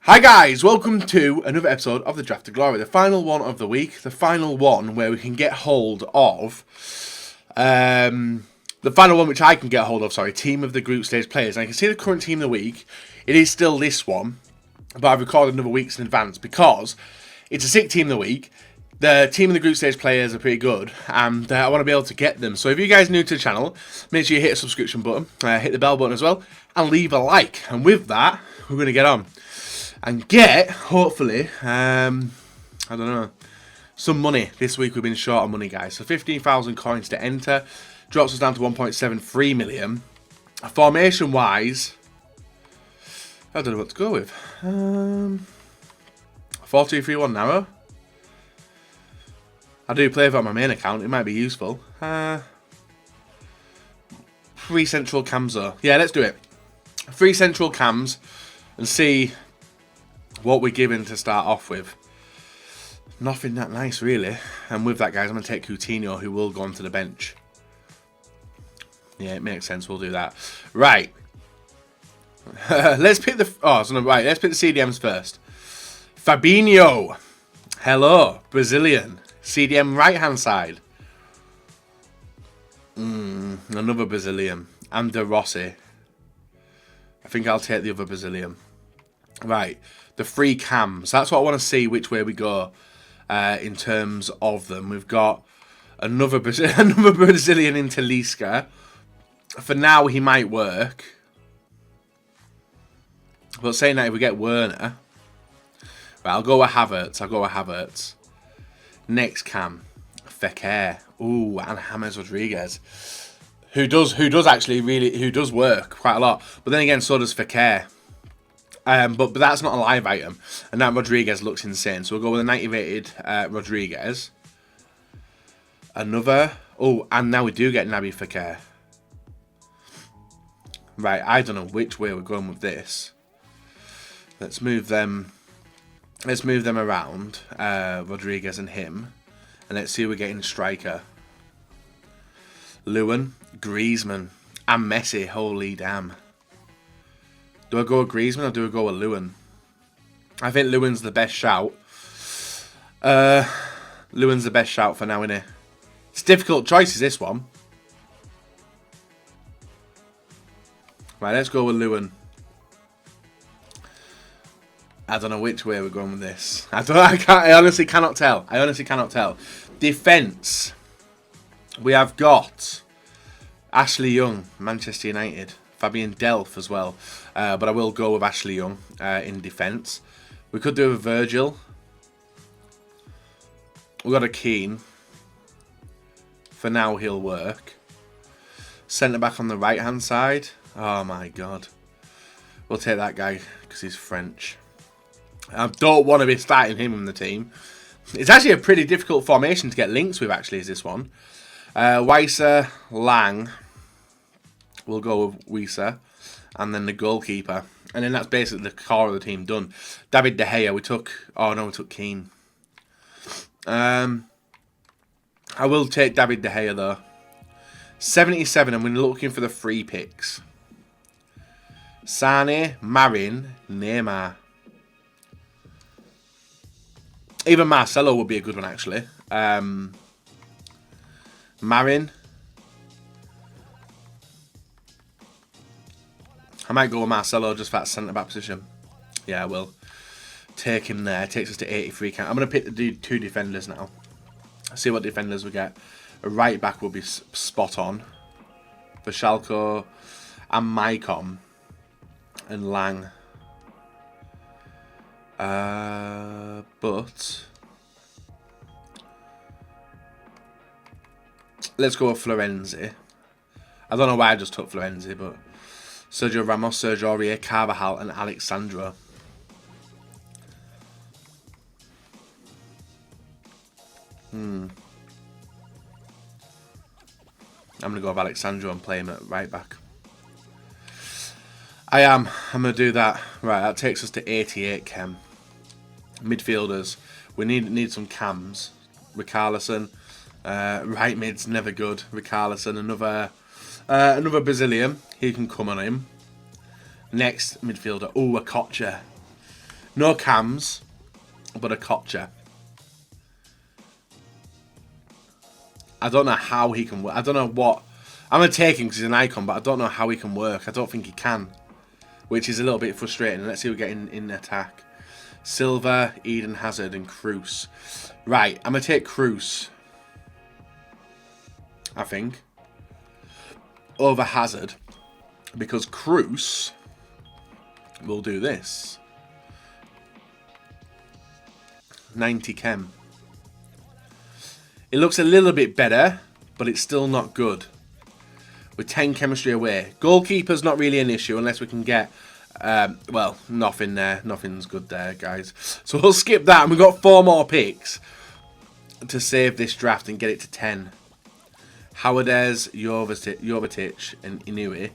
Hi guys, welcome to another episode of the Draft of Glory, the final one of the week, the final one where we can get hold of, the final one which I can get hold of, team of the group stage players. And I can see the current team of the week, it is still this one, but I've recorded another weeks in advance because it's a sick team of the week. The team of the group stage players are pretty good, and I want to be able to get them. So if you guys are new to the channel, make sure you hit the subscription button, hit the bell button as well, and leave a like. And with that, we're going to get on and get, hopefully, I don't know, some money. This week we've been short on money, guys. So 15,000 coins to enter. Drops us down to 1.73 million. Formation-wise, I don't know what to go with. 4-2-3-1 narrow. I do play on my main account. It might be useful. 3 central cams, though. Yeah, let's do it. 3 central cams and see what we're given to start off with. Nothing that nice, really. And with that, guys, I'm going to take Coutinho, who will go onto the bench. Yeah, it makes sense. We'll do that. Right. Let's pick the... Oh, so no, right. Let's pick the CDMs first. Fabinho. Hello. Brazilian. CDM right-hand side. Another Brazilian. And De Rossi. I think I'll take the other Brazilian. Right. The 3 cams. That's what I want to see, which way we go in terms of them. We've got another Brazilian in Talisca. For now, he might work. But saying that, if we get Werner... Right, I'll go with Havertz. Next cam. Fekir. Ooh, and James Rodriguez. Who does work quite a lot. But then again, so does Fekir. But that's not a live item. And that Rodriguez looks insane. So we'll go with a 90-rated Rodriguez. Another. Oh, and now we do get Naby Fekir. Right, I don't know which way we're going with this. Let's move them around. Rodriguez and him. And let's see who we're getting striker. Lewin, Griezmann, and Messi. Holy damn. Do I go with Griezmann or do I go with Lewin? I think Lewin's the best shout. Lewin's the best shout for now, innit? It's a difficult choice, is this one. Right, let's go with Lewin. I don't know which way we're going with this. I honestly cannot tell. Defence. We have got Ashley Young, Manchester United. Fabian Delph as well. But I will go with Ashley Young in defence. We could do with Virgil. We've got a Keane. For now, he'll work. Centre-back on the right-hand side. Oh, my God. We'll take that guy because he's French. I don't want to be starting him in the team. It's actually a pretty difficult formation to get links with, actually, is this one. Weiser, Lang. We'll go with Weiser. And then the goalkeeper. And then that's basically the core of the team done. David De Gea, we took Keane. I will take David De Gea, though. 77, and we're looking for the free picks. Sane, Marin, Neymar. Even Marcelo would be a good one, actually. Marin. I might go with Marcelo just for that centre-back position. Yeah, I will. Take him there. Takes us to 83 count. I'm going to pick the 2 defenders now. See what defenders we get. A right-back will be spot on. For Schalke and Maicon. And Lang. But let's go with Florenzi. I don't know why I just took Florenzi, but Sergio Ramos, Sergio Aurier, Carvajal, and Alexandro. I'm going to go with Alexandro and play him at right back. I'm going to do that. Right, that takes us to 88 chem. Midfielders. We need some cams. Richarlison. Right mid's never good. Richarlison. Another Brazilian. He can come on him. Next midfielder. Oh, Okocha. No cams, but a Kocher. I don't know how he can work. I don't know what... I'm going to take him because he's an icon, but I don't know how he can work. I don't think he can, which is a little bit frustrating. Let's see what we get in attack. Silva, Eden Hazard, and Kroos. Right, I'm going to take Kroos, I think, over Hazard, because Kroos will do this. 90 chem. It looks a little bit better, but it's still not good. With 10 chemistry away. Goalkeeper's not really an issue unless we can get... well, nothing there. Nothing's good there, guys. So we'll skip that. And we've got 4 more picks to save this draft and get it to 10. Howardez, Jovetic, and Inui.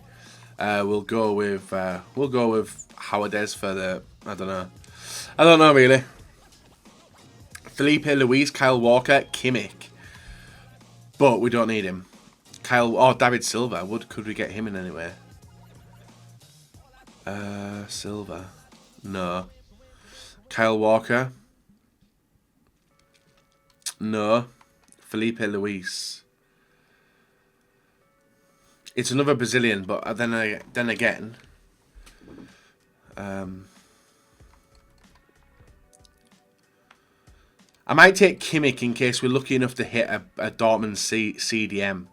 We'll go with Howardez for the... I don't know, really. Felipe Luis, Kyle Walker, Kimmich. But we don't need him. David Silva. Could we get him in anyway? Silva. No. Kyle Walker. No. Felipe Luis. It's another Brazilian, but then again... I might take Kimmich in case we're lucky enough to hit a Dortmund CDM.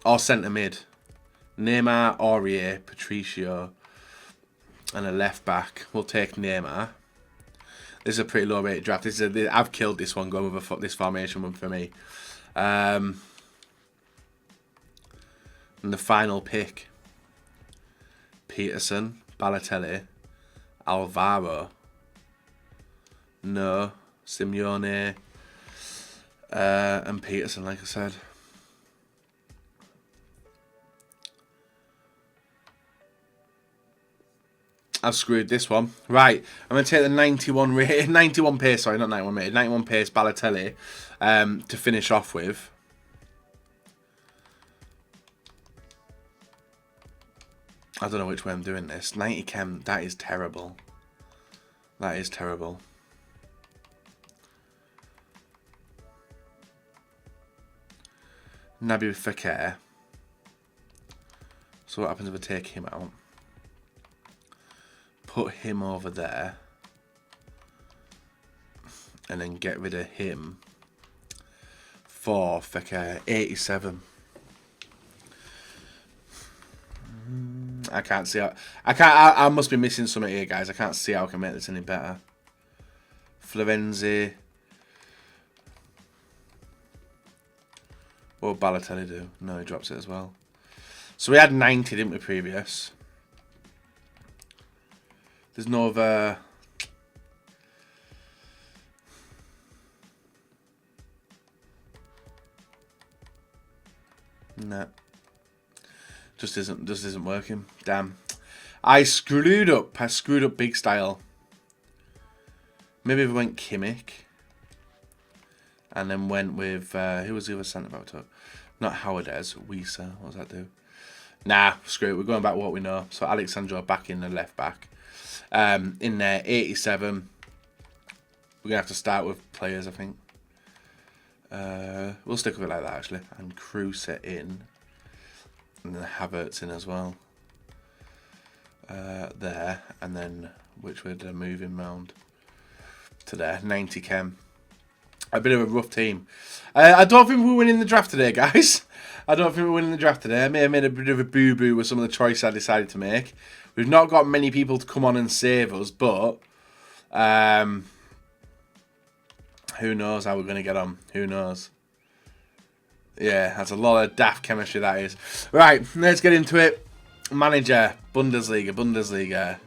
Or centre mid. Neymar, Aurier, Patricio, and a left back. We'll take Neymar. This is a pretty low rated draft. I've killed this one going with this formation one for me. And the final pick. Peterson, Balotelli, Alvaro. No. Simeone. And Peterson, like I said. I've screwed this one. Right, I'm going to take the 91 pace, sorry, not 91 rated, 91 pace Balotelli to finish off with. I don't know which way I'm doing this. 90 chem, that is terrible. That is terrible. Naby Fekir. So what happens if I take him out? Put him over there. And then get rid of him. For Fekir. 87. I can't see how... I must be missing something here, guys. I can't see how I can make this any better. Florenzi. What would Balotelli do? No, he drops it as well. So we had 90, didn't we, previous? There's no other... No. Just isn't working. Damn. I screwed up. I screwed up big style. Maybe if we went Kimmich. And then went with... who was the other centre back? Not Howardez. Wieser. What does that do? Nah, screw it. We're going back to what we know. So Alexandro back in the left back. In there, 87. We're going to have to start with players, I think. We'll stick with it like that, actually. And Kroos it in. And then Havertz in as well. There. And then, which would move him round to there. 90 chem. A bit of a rough team. I don't think we're winning the draft today, guys. I don't think we're winning the draft today. I may have made a bit of a boo-boo with some of the choices I decided to make. We've not got many people to come on and save us, but who knows how we're going to get on. Who knows? Yeah, that's a lot of daft chemistry, that is. Right, let's get into it. Manager, Bundesliga.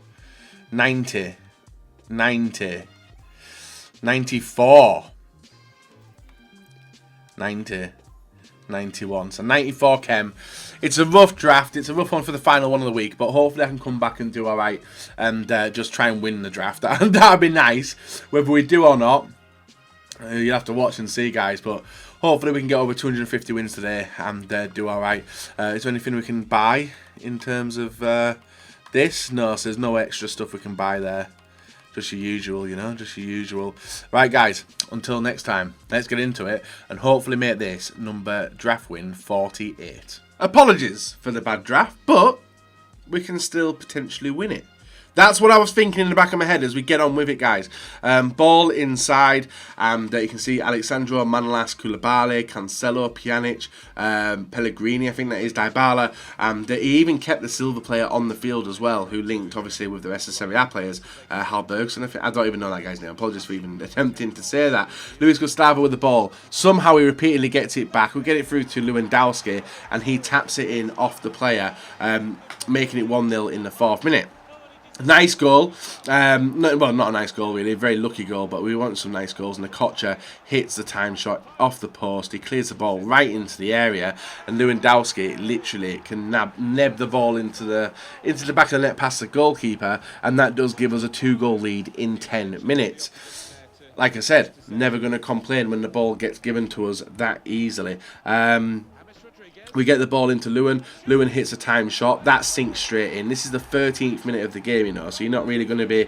90. 94. 90. 91. So 94 chem. It's a rough draft. It's a rough one for the final one of the week, but hopefully I can come back and do alright and just try and win the draft. That'd be nice. Whether we do or not, you'll have to watch and see, guys, but hopefully we can get over 250 wins today and do alright. Is there anything we can buy in terms of this? No, so there's no extra stuff we can buy there. Just your usual, you know, just your usual. Right, guys, until next time, let's get into it and hopefully make this draft win 48. Apologies for the bad draft, but we can still potentially win it. That's what I was thinking in the back of my head as we get on with it, guys. Ball inside, and you can see Alexandro, Manolas, Koulibaly, Cancelo, Pjanic, Pellegrini, I think that is, Dybala. He even kept the Silva player on the field as well, who linked, obviously, with the rest of the Serie A players. Hal Bergson, I don't even know that guy's name. Apologies for even attempting to say that. Luis Gustavo with the ball. Somehow he repeatedly gets it back. We get it through to Lewandowski, and he taps it in off the player, making it 1-0 in the 4th minute. Nice goal. Well, not a nice goal really, a very lucky goal, but we want some nice goals. And Okocha hits the time shot off the post. He clears the ball right into the area, and Lewandowski literally can nab the ball into the back of the net past the goalkeeper, and that does give us a 2-goal lead in 10 minutes. Like I said, never going to complain when the ball gets given to us that easily. We get the ball into Lewin. Lewin hits a time shot. That sinks straight in. This is the 13th minute of the game, you know, so you're not really going to be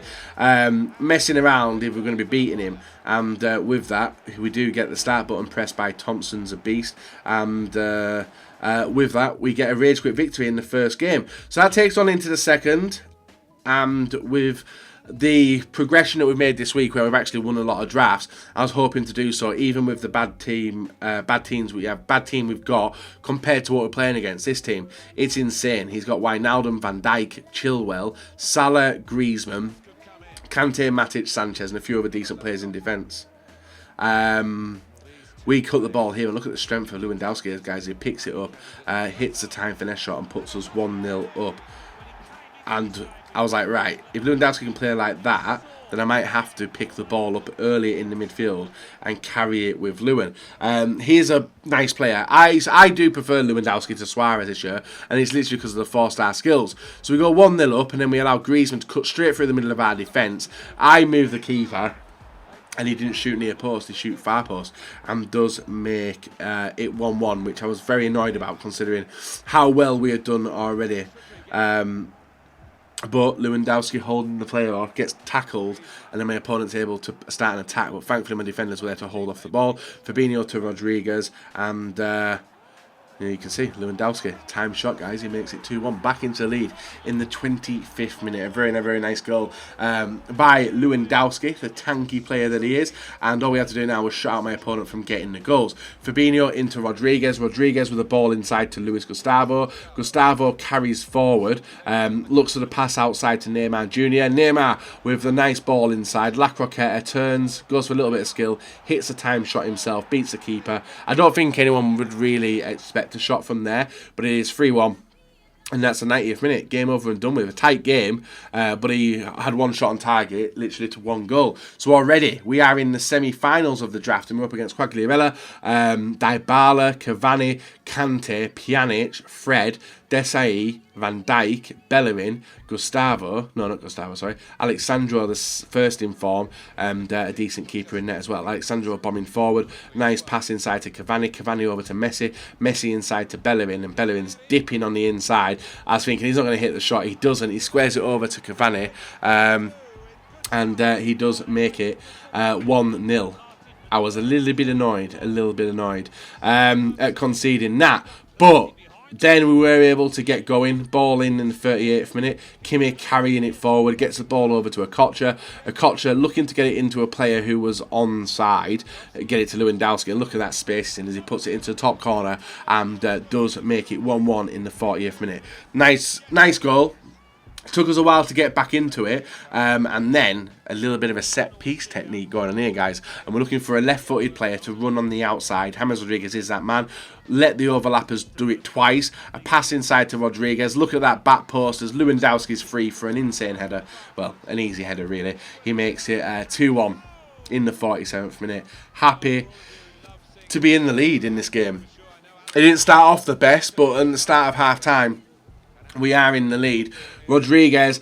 messing around if we're going to be beating him. And with that, we do get the start button pressed by Thompson's a beast. And with that, we get a rage quit victory in the first game. So that takes on into the second. And with the progression that we've made this week, where we've actually won a lot of drafts, I was hoping to do so even with the bad team we've got compared to what we're playing against this team. It's insane. He's got Wijnaldum, Van Dijk, Chilwell, Salah, Griezmann, Kante, Matic, Sanchez, and a few other decent players in defence. We cut the ball here, and look at the strength of Lewandowski, guys. He picks it up, hits the time finesse shot, and puts us 1-0 up. And I was like, right, if Lewandowski can play like that, then I might have to pick the ball up early in the midfield and carry it with Lewin. He's a nice player. I do prefer Lewandowski to Suarez this year, and it's literally because of the 4-star skills. So we go 1-0 up, and then we allow Griezmann to cut straight through the middle of our defence. I move the keeper, and he didn't shoot near post, he shoot far post, and does make it 1-1, which I was very annoyed about considering how well we had done already. But Lewandowski holding the player off, gets tackled, and then my opponent's able to start an attack. But thankfully my defenders were there to hold off the ball. Fabinho to Rodriguez, and you can see Lewandowski, time shot, guys. He makes it 2-1, back into the lead in the 25th minute. A very nice goal by Lewandowski, the tanky player that he is. And all we had to do now was shut out my opponent from getting the goals. Fabinho into Rodriguez. Rodriguez with the ball inside to Luis Gustavo. Gustavo carries forward, looks at the pass outside to Neymar Jr. Neymar with the nice ball inside. La Croqueta turns, goes for a little bit of skill, hits a time shot himself, beats the keeper. I don't think anyone would really expect a shot from there, but it is 3-1, and that's the 90th minute. Game over and done with. A tight game, but he had one shot on target, literally to 1 goal. So already we are in the semi-finals of the draft, and we're up against Quagliarella, Dybala, Cavani, Kante, Pjanic, Fred, Desai, Van Dijk, Bellerin, Alexandro, the first in form, and a decent keeper in net as well. Alexandro bombing forward, nice pass inside to Cavani, Cavani over to Messi, Messi inside to Bellerin, and Bellerin's dipping on the inside. I was thinking he's not going to hit the shot, he doesn't, he squares it over to Cavani, and he does make it 1-0. I was a little bit annoyed at conceding that, but then we were able to get going, ball in the 38th minute, Kimmich carrying it forward, gets the ball over to Okocha, looking to get it into a player who was onside, get it to Lewandowski, and look at that spacing as he puts it into the top corner, and does make it 1-1 in the 40th minute. Nice goal. Took us a while to get back into it, and then a little bit of a set-piece technique going on here, guys. And we're looking for a left-footed player to run on the outside. James Rodriguez is that man. Let the overlappers do it twice. A pass inside to Rodriguez. Look at that back post as Lewandowski's free for an insane header. Well, an easy header, really. He makes it 2-1 in the 47th minute. Happy to be in the lead in this game. It didn't start off the best, but at the start of half-time, we are in the lead. Rodriguez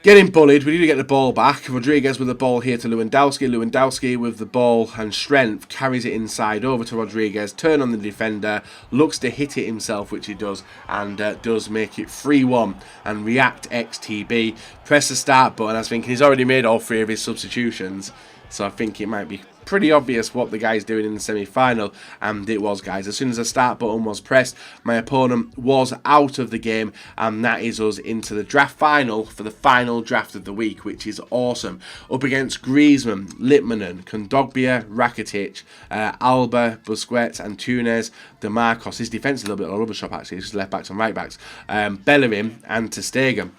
Getting bullied, we need to get the ball back. Rodriguez with the ball here to Lewandowski. Lewandowski with the ball and strength carries it inside over to Rodriguez. Turn on the defender, looks to hit it himself, which he does, and does make it 3-1. And React XTB. Press the start button. I was thinking he's already made all 3 of his substitutions, so I think it might be pretty obvious what the guy's doing in the semi-final, and it was, guys. As soon as the start button was pressed, my opponent was out of the game, and that is us into the draft final for the final draft of the week, which is awesome. Up against Griezmann, Litmanen, Kondogbia, Rakitic, Alba, Busquets, Antunes, DeMarcos. His defence is a little bit all over the shop, actually. It's just left backs and right backs. Bellerin and ter Stegen.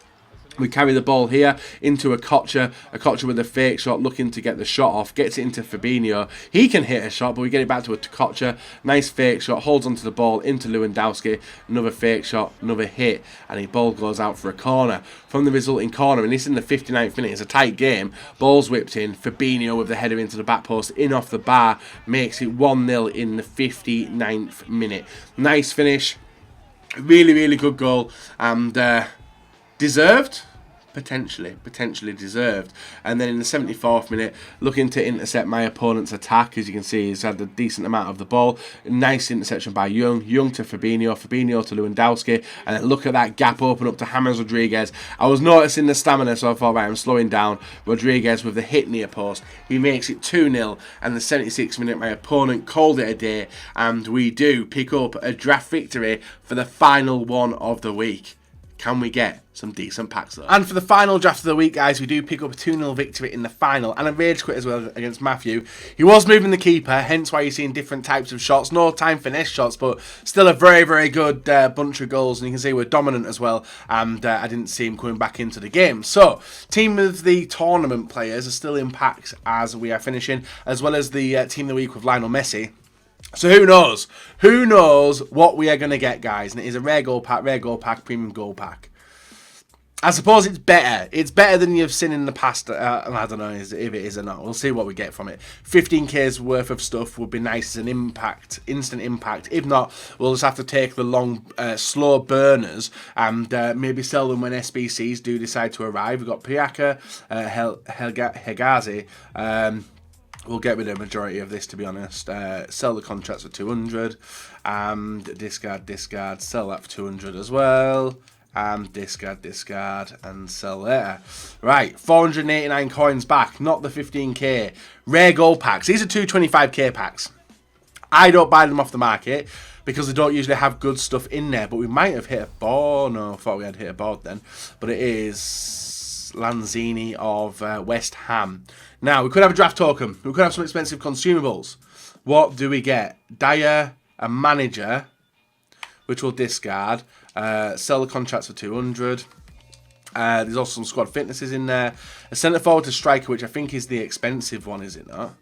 We carry the ball here into a Kocha with a fake shot, looking to get the shot off, gets it into Fabinho. He can hit a shot, but we get it back to a Kocha. Nice fake shot, holds onto the ball, into Lewandowski. Another fake shot, another hit, and the ball goes out for a corner. From the resulting corner, and this is in the 59th minute, it's a tight game. Ball's whipped in, Fabinho with the header into the back post, in off the bar, makes it 1-0 in the 59th minute. Nice finish, really, really good goal, and deserved, potentially deserved. And then in the 74th minute, looking to intercept my opponent's attack. As you can see, he's had a decent amount of the ball. Nice interception by Young to Fabinho to Lewandowski, and then look at that gap open up to James Rodriguez. I was noticing the stamina, so I thought, right, I'm slowing down. Rodriguez with the hit near post, he makes it 2-0, and the 76th minute, my opponent called it a day, and we do pick up a draft victory for the final one of the week. Can we get some decent packs though? And for the final draft of the week, guys, we do pick up a 2-0 victory in the final, and a rage quit as well against Matthew. He was moving the keeper, hence why you're seeing different types of shots. No time finesse shots, but still a very, very good bunch of goals, and you can see we're dominant as well, and I didn't see him coming back into the game. So, team of the tournament players are still in packs as we are finishing, as well as the team of the week with Lionel Messi. So who knows? Who knows what we are going to get, guys? And it is a rare gold pack, premium gold pack. I suppose it's better. It's better than you've seen in the past. I don't know if it is or not. We'll see what we get from it. 15k's worth of stuff would be nice as an impact, instant impact. If not, we'll just have to take the long, slow burners and maybe sell them when SBCs do decide to arrive. We've got Piaka, Hegazi. We'll get rid of the majority of this, to be honest. Sell the contracts for 200. And discard. Sell that for 200 as well. And discard, and sell later. Right, 489 coins back. Not the 15k. Rare gold packs. These are 225k packs. I don't buy them off the market because they don't usually have good stuff in there. But we might have hit a board. No, I thought we had hit a board then. But it is Lanzini of West Ham. Now, we could have a draft token. We could have some expensive consumables. What do we get? Dyer, a manager, which we'll discard. Sell the contracts for 200. There's also some squad fitnesses in there. A centre forward to striker, which I think is the expensive one, is it not?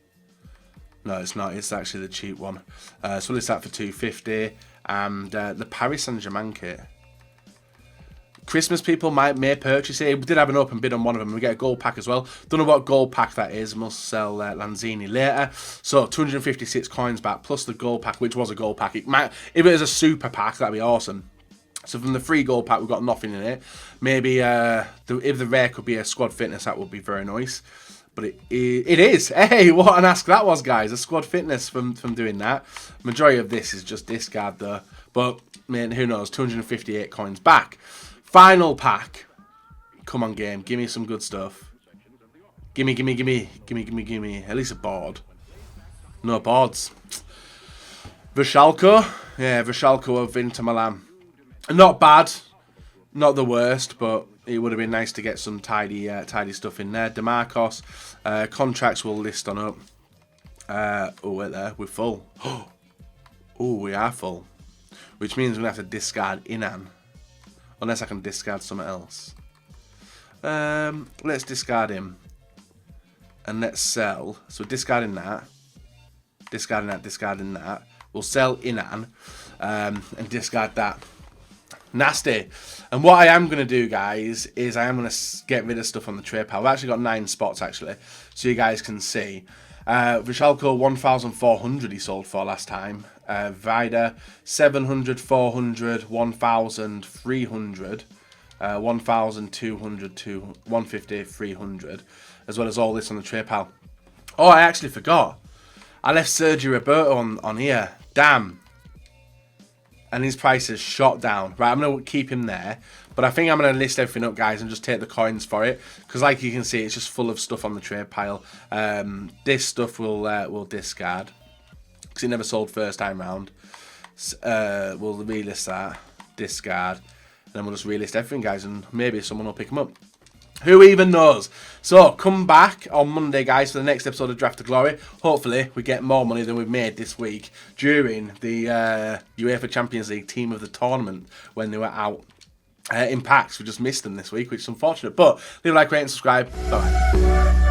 No, it's not. It's actually the cheap one. So we'll list that for 250. And the Paris Saint-Germain kit. Christmas people may purchase it. We did have an open bid on one of them. We get a gold pack as well. Don't know what gold pack that is. Must sell Lanzini later. So 256 coins back plus the gold pack, which was a gold pack. It might, if it was a super pack, that'd be awesome. So from the free gold pack, we've got nothing in it. Maybe if the rare could be a squad fitness, that would be very nice. But it is. Hey, what an ask that was, guys. A squad fitness from doing that. Majority of this is just discard though. But man, who knows? 258 coins back. Final pack. Come on, game. Give me some good stuff. Gimme. At least a board. No boards. Vishalko. Yeah, Vishalko of Inter Milan. Not bad. Not the worst, but it would have been nice to get some tidy stuff in there. DeMarcos. Contracts will list on up. Oh, wait there. We're full. Oh, we are full. Which means we're going to have to discard Inan. Unless I can discard something else. Let's discard him. And let's sell. So discarding that. Discarding that. We'll sell Inan. And discard that. Nasty. And what I am going to do, guys, is I am going to get rid of stuff on the trade pile. I've actually got 9 spots, actually. So you guys can see. Vishalko 1,400 he sold for last time. Vida 700, 400, 1,300. 1,200 to 150, 300, as well as all this on the trade pile. Oh, I actually forgot. I left Sergio Roberto on here. Damn. And his price has shot down. Right, I'm going to keep him there. But I think I'm going to list everything up, guys, and just take the coins for it. Because like you can see, it's just full of stuff on the trade pile. This stuff we'll discard. Because it never sold first time round. We'll relist that. Discard. And then we'll just relist everything, guys. And maybe someone will pick them up. Who even knows? So, come back on Monday, guys, for the next episode of Draft to Glory. Hopefully, we get more money than we've made this week during the UEFA Champions League team of the tournament when they were out in packs. We just missed them this week, which is unfortunate. But leave a like, rate, and subscribe. Bye-bye.